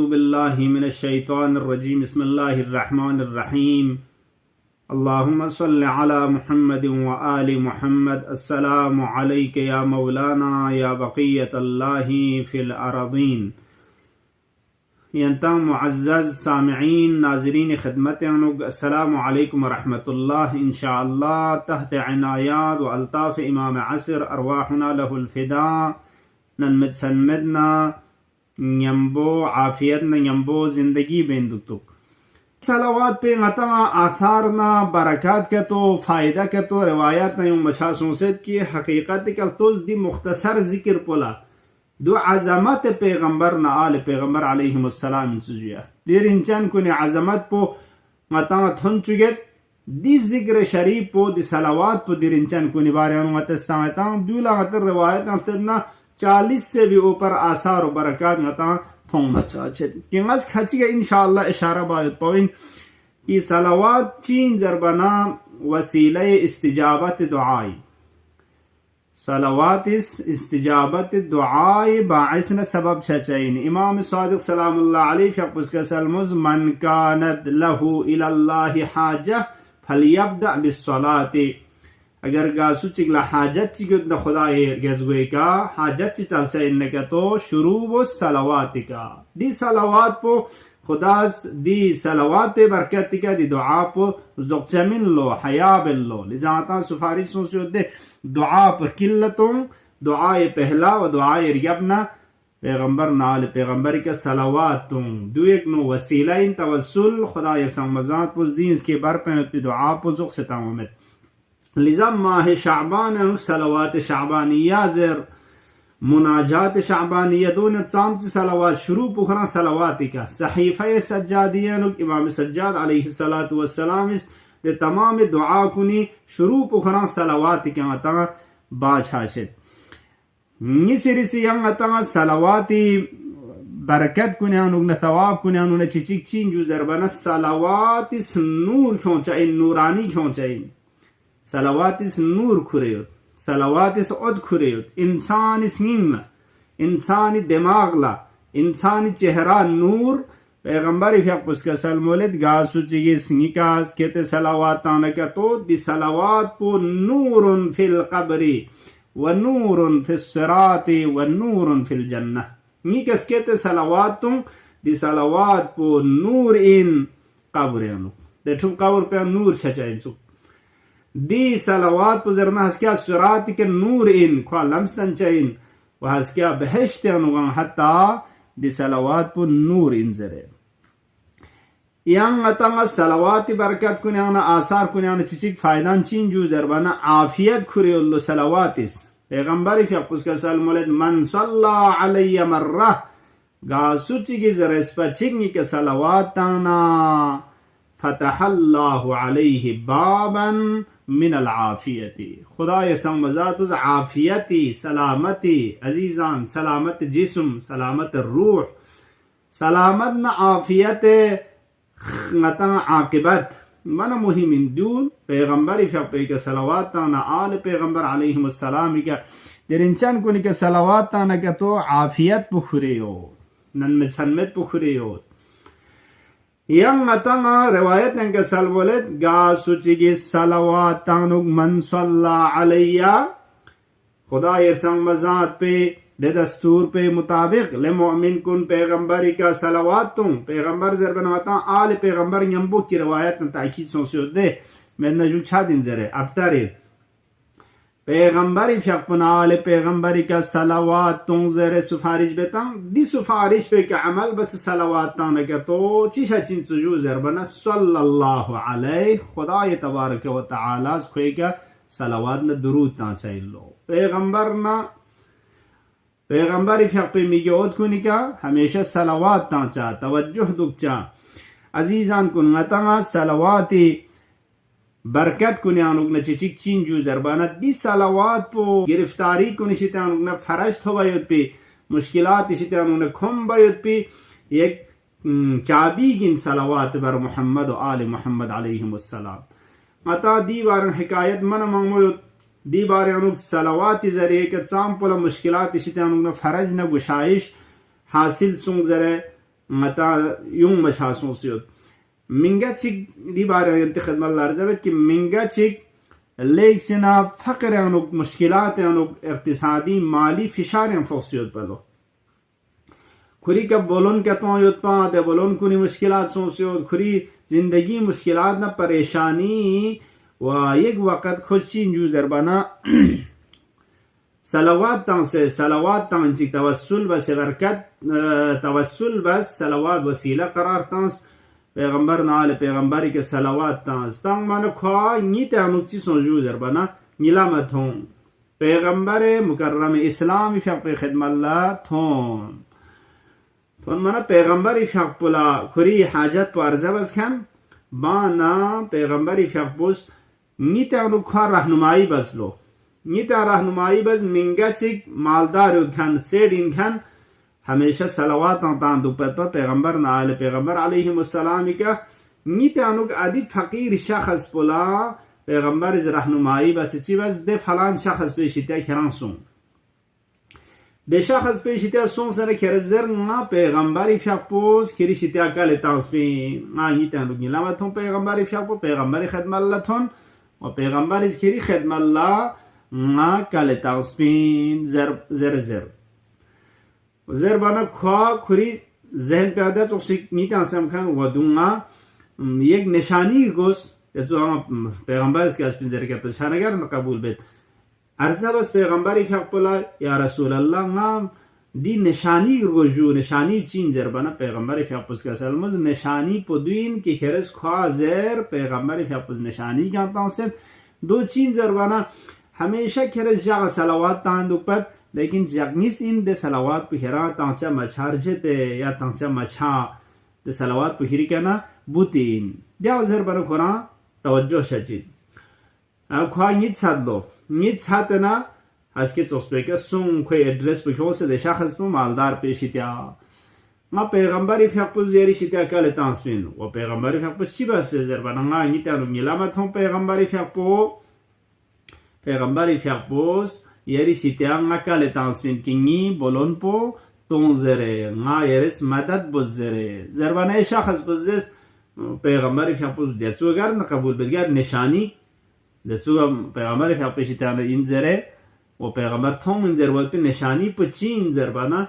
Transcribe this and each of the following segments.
बिल्लाहि मिनश्शैतानिर्रजीम बिस्मिल्लाहिर्रहमानिर्रहीम अल्लाहुम्मा सल्लि अला मुहम्मदिन व आलि मुहम्मद। अस्सलामु अलैका या मौलाना या बक़ियतल्लाहि फिल अरदीन। यंतम मुअज़्ज़ज़ सामिईन नाज़रीन खिदमत अनुग अस्सलामु अलैकुम व रहमतुल्लाह। इंशाअल्लाह तहत इनायात व अल्ताफ़ इमाम असर अरवाहुना लहुल फ़िदा नन्मद सन्मदना न्यम्बो आफियत न न्यम्बो जिंदगी बेंदुतुक सलावात पे मतमा आथार ना बरकत के तो फायदा के तो रिवायत न मछा सोसत की हकीकत कल तोज दी मुख्तसर जिक्र पोला दो अजमत पैगंबर न आल पैगंबर अलैहिमुस्सलाम सुजिया देर इंसान को ने अजमत पो मता थन चुगेत दी जिक्र शरीफ पो दी सलावात पो देर इंसान को निबारे मतस्ता दूला गतर रिवायत न 40 से भी ऊपर आसार और बरकत मता थोंग बचा कि मस खची इंशाअल्लाह इशारा बाद पविन कि सलावात चीन जरबना वसीला इस्तिजाबत दुआई सलावात इस इस्तिजाबत दुआई बाइस न सबब छचैन इमाम सादिक सलामुल्लाह अलैहि फकुस का सलमुज मन कानत लहु इलल्लाहि हाजा फलियब्दा बिस्सलाति। अगर गासु चिगला हाजत चिगुद न खुदा गजगोई का हाजत ची चलचा इन्ने का तो शुरू वो सलावात का दी सलावात पो खुदास दी सलावात पे बरकत का दी दुआ पो ज़ुक्चमिन लो हया बिल्लो लिजाता सुफारिश सोचो दे दुआ पर किल्लतों दुआए पहला व दुआए रियबना पैगंबर नाल पैगंबर का सलावात तुम दो एक नो वसीला इन तवस्सुल खुदा ये समजात पुज दी इसके बर पे दुआ पो ज़ुक से तामुमत लिज़ा माह शाबान सलावात शाबानिया ज़र मुनाजात शाबानिया दोनों चामच सलावात शुरू पुखरा सलावात का सहीफ़ा सज्जादिया इमाम सज्जाद अलैहिस्सलातु वस्सलाम इस दे तमाम दुआ कुनी शुरू पुखरा सलावात का अता बाछाशत निसिरिसी यंग अता सलावाती बरकत कुन्यानु न थवाब कुन्यानु न चिचिक चीन जो ज़रबना सलावात इस नूर क्यों चाहिए नूरानी क्यों चाहिए सलावात इस नूर खुरेयोत सलावात इस उद खुरेयोत इंसान इस निम्न इंसानी दिमाग ला इंसानी चेहरा नूर पैगंबर उसका सलमोलिद गासु चिगिस निकास कहते सलावात आने का तो दी सलावात पो नूरुन फिल कब्री व नूरुन फिस सिराती व नूरुन फिल जन्नह निकास कहते सलावात तुम दी सलावात पो नूर इन कब्र अनु देखो कब्र पे नूर छचाइन सु दी सलावात पुजरना हस्किया सुरात के नूर इन ख्वा लम्स्तन चाइन व हस्किया बहश्त अनुगं हत्ता दी सलावात पु नूर इन जरे yang atanga salawati barakat kunyana asar kunyana chichik faydan chin ju zarbana afiyat khuriyullu salawatis पैगंबर फियकुस का सलमोलद मन सल्ला अलैया मर्रा गासु चिगी जरेस पचिंगी के सलावात ताना फतहल्लाहु अलैहि बाबन मिनल आफियती खुदा ये समजात उस आफियती सलामती अजीजान सलामत जिस्म सलामत रूह सलामत न आफियत नता आकिबत मन मुहिम दून पैगंबर फियपे के सलावात ताना आल पैगंबर अलैहिमुस्सलाम का दिरिंचन कुन के सलावात ताना के तो आफियत पुखरियो none सन्मत पुखरियो yang atanga riwayat yang ke salwalet ga suci gi salawat tanuk man salla alayya खुदा इरसंग मजात पे दे दस्तूर पे मुताबिक ले मोमिन कुन पैगंबरी का सलावात तुम पैगंबर जरबनवाता आल पैगंबर यंबो की रिवायत न ताकीद सोसियो दे मैं नजू छा दिन जरे अबतारे पैगंबरी फियकुन आल पैगंबरी का सलावात तुम जरे सुफारिश बेतंग दी सुफारिश पे के अमल बस सलावात ताने के तो चीशा चिन सुजू जरबना सल्लल्लाहु अलैहि खुदा ये तबारक व तआला खोए का सलावात न दुरूद ता चाहिए पैगंबर ना पैगंबर फियक मिगोद कुनिका हमेशा सलावात ता चा तवज्जुह दुक्चा अजीजान कुन नता सलावाती बरकत कुन्यानुग न चिचिक चीन जू जरबाना दी सलावात पो गिरफ्तारी कुनिशितानुग न फरज थोबायुत पे मुश्किलात इशितानुग न खुम्बायुत पे एक चाबी गिन सलावात बर मोहम्मद व आल मोहम्मद अलैहिमुस्सलाम अता दी बार हिकायत मन मंगोयुत दी बार अनुग सलावात जरिए के चाम पोला मुश्किलात इशितानुग न फरज न गुशाइश हासिल सुंग जरे mata yung mashasonsiyot minga chik di bare yanti khidmallar zabet ki minga chik लेक सिना फकर अनुक मुश्किलात अनुक इक्तिसादी माली फिशार फौसियत पलो खुरी का बोलन कहता हूँ युत्पा दे बोलन कुनी मुश्किलात सोसियत खुरी जिंदगी मुश्किलात ना परेशानी व एक वक्त खुशी जूजर बना सलावात तंग चिक तवस्सुल बस बरकत तवस्सुल बस सलावात वसीला करार तंस पैगंबर नाल पैगंबरी के सलावात तंग मानो ख्वा नीते अनुक्ची सोजू जरबना नीलामत हों पैगंबर मुकर्रम इस्लाम इफ़ाक पे खिदमल्ला थोन माना पैगंबर इफ़ाक पुला खुरी हाजत पारजा बस खान बाना पैगंबर इफ़ाक पुस नीते अनुख्वा रहनुमाई बस लो नीते रहनुमाई बस मिंगा चिक मालदार खान सेड इन खान हमेशा सलावात तान दुपत पैगंबर नाल पैगंबर अलैहिमुस्सलाम का नीते अनुक आदि फकीर शख्स पुला पैगंबर इस रहनुमाई बस ची बस दे फलान शख्स पे शिता खरं सुन दे शख्स पे शिता सुन सने खरजर ना पैगंबर फपोस खरी शिता का ले तांसपे ना नीते अनुक नीलामा थों पैगंबर फपो पैगंबर खिदमत थोन और पैगंबर इस खरी खिदमत ना का ले तांसपे जर ज़र बना ख्वा खुरी जहन पैदा तो नीत आसम खान वदूंगा एक निशानी गोस जो हम पैगंबर इसके आसपिन जर कहते शानगर न कबूल बेत अर्ज़ा बस पैगंबर इफ़ाक़ला या रसूल अल्लाह नाम दी निशानी गोजू निशानी चीन जर बना पैगंबर इफ़ाक़ुस का सलमज निशानी पुदीन की खरस ख्वा ज़र पैगंबर इफ़ाक़ुस निशानी कहता से दो चीन जर बना हमेशा खरस जाग सलावात तांदुपत लेकिन जगनीस इन दे सलावात पुहिरा तांचा मछार जेते या तांचा मछा दे सलावात पुहिरी कहना बुतीन दिया जर बर खुरा तवज्जो शजीद अब ख्वा नित साथ ना आज के चोस्पे के सुन कोई एड्रेस पुखों से देशा खस्पो मालदार पेशित्या मा पैगंबर इफ़ाक़ुस जेरी शित्या का ले तांसपिन वो पैगंबर इफ़ाक़ुस चिबा से जर बनंगा नित्या नुगिलामत हों पैगंबर इफ़ाक़ुस yeri sitiang ngaka le tansmin kingi bolon po ton zere nga yeres madad boz zere zerbana shakhs bozes पैगंबर इफ़ाक़ुस देचुगार न कबूल बेदगार निशानी देचुगा पैगंबर इफ़ाक़ुस शितान इन जरे वो पैगंबर थों इन जर वक्त निशानी पचीन जरबाना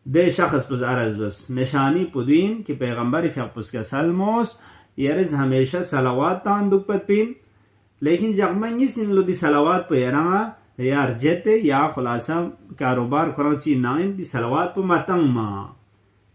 दे शख्स बस अरज बस निशानी पुदीन कि पैगंबर इफ़ाक़ुस का सलमोस येरेस हमेशा सलावात तान दुपत पिन लेकिन जगमंगी सिन लोदी सलावात पे यरांगा यार जेते या खुलासा कारोबार कराची नाइन दी सलावात पे मतंग मा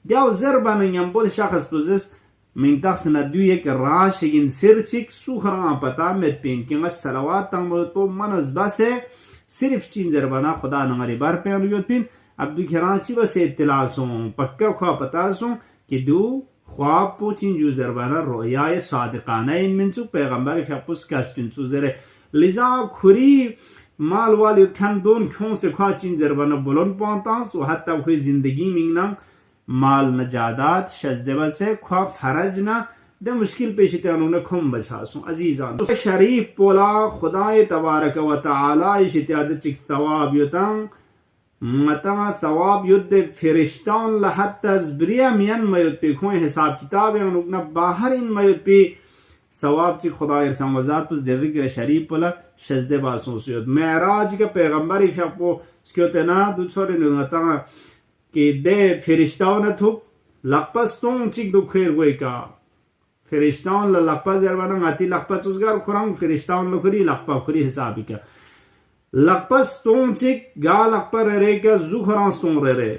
दियाव जरबाना यंबोल शख्स बस من تاسنا دوی یک راشگین سرچک سوخران پتا مت پین که مس سلوات تنگ پو منز بسه صرف چین زربانا خدا نماری بار پین یود پین عبدو کراچی بس اطلاع سون پکا خوا پتا سون که دو خواب پو چین جو زربانا رویای صادقانه این منچو پیغمبر فیقوس کس پینچو زره لذا خوری مال والی کن دون کون سے خوا چین زربانا بلون پانتانس و حتی خوی زندگی مینگنم माल न जादात शजदेवा से ख्वा फरज न दे मुश्किल पेशिते उन्होंने खुम बचासू अजीजान शरीफ पोला खुदाए तबारक व तआला इश्तियाद चिक थवाब युतंग मता थवाब युद्ध फरिश्तान लहत तजब्रिया मियन मयुत पे खोए हिसाब किताब उन्होंने बाहर इन मयुत पे सवाब चिक खुदाए समवजात पुस जिक्र शरीफ पोला शजदेवा सोसियत मेराज के पैगंबर इफको स्क्योतना दुछोरे नुंगता कि दे फरिश्ताओं ने थुक लकपस तुम चिक दुखेर गोई का फरिश्ताओं ला लकपस जरबाना आती लकपस उसगार खुरांग फरिश्ताओं लखरी लकपा खुरी हिसाबी का लकपस तुम चिक गा लकपर रे का जु खुरांग तुम रे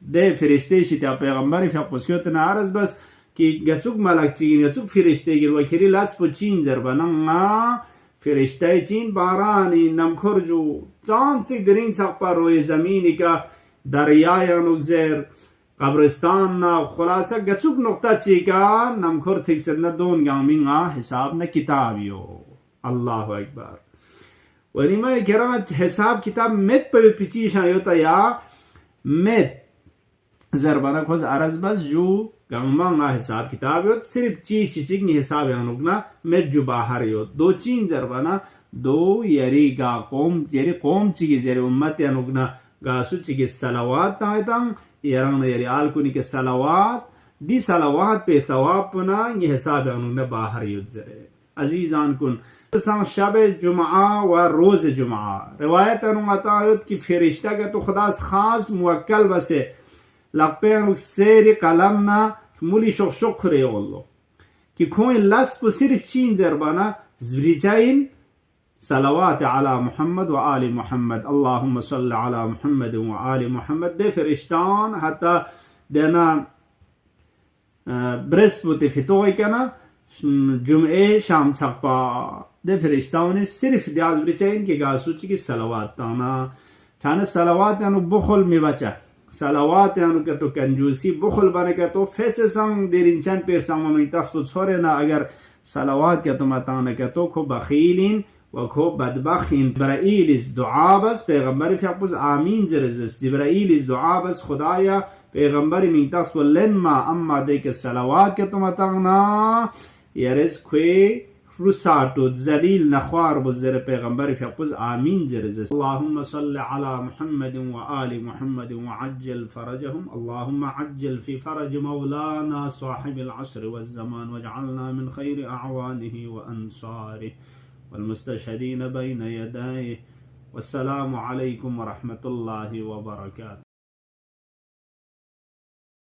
दे फरिश्ते शिता पैगंबर इफकुस के तना अरज बस कि गचुक मलक चिन गचुक फरिश्ते गिर वखरी लास पुचीन जरबाना मा फरिश्ते चीन बारानी नमखुर जो चांद चिक दरिंग सक रोए जमीन का दरियाय अनुगजर कब्रिस्तान ना खुलासा गचुक नुक्ता चीका नमखुर थिक से न दोन गामिंगा हिसाब न किताबियो अल्लाह अकबर वनीमा केरा हिसाब किताब मेत पे पिची शायोता या मेत जरबाना खोज अरज बस जो गामिंगा हिसाब किताब यो सिर्फ चीज चिचिक नि हिसाब अनुगना मेत जो बाहर यो दो चीन जरबाना दो यरी गा कौम जेरी कौम चिगी जेरी उम्मत अनुगना gasu chiki salawat taitang yarang na yari alkuni ke salawat di salawat pe thawab puna ye hisab anu na bahar yudjare azizan kun sang shab जुमा व रोज जुमा रिवायत अनुमतायत की फरिश्ता के तो खुदा खास मुवक्कल बसे लपेन सेरी कलम ना मुली शुक्र अल्लाह कि कोई लस सिर्फ चीन जरबाना ज़रिजाइन सलावत अला मुहम्मद व आली मुहम्मद अल्लाहुम्मा सल्लि अला मुहम्मद व आली मुहम्मद दे फरिश्तान हता देना बृहस्पति फितोय कना जुमे शाम सकपा दे फरिश्ताओं ने सिर्फ दियाज ब्रिचाइन के गासूच की सलावत ताना छाने सलावत यानु बुखल में बचा सलावत यानु के तो कंजूसी बुखल बने के तो फैसे संग देरिंचन पेर संग में तस्बुत छोरे ना अगर सलावत के तो मताने के तो खूब बखीलिन व खूब बदबखीन जिब्राइल इस दुआ बस पैगंबर फयकुज आमीन जरजस जिब्राइल इस दुआ बस खुदाया पैगंबर में तस्बुत लेनमा अम्मा दे के सलावत के तो मताना यारेस खुए रुसाटो जलील नख्वार बुज़र पैगंबर फयकुज आमीन जरजस अल्लाहुम्मा सल्लि अला मुहम्मद व आली मुहम्मद व अज्जल फरजहुम अल्लाहुम्मा अज्जल फी फरज मौलाना साहिबिल अस्र वज़ ज़मान वजअलना मिन खैरि अअवानिहि व अंसारिहि वल मुस्तशहीदीन बैन यदैहि वस्सलामु अलैकुम व रहमतुल्लाहि व बरकातुहू।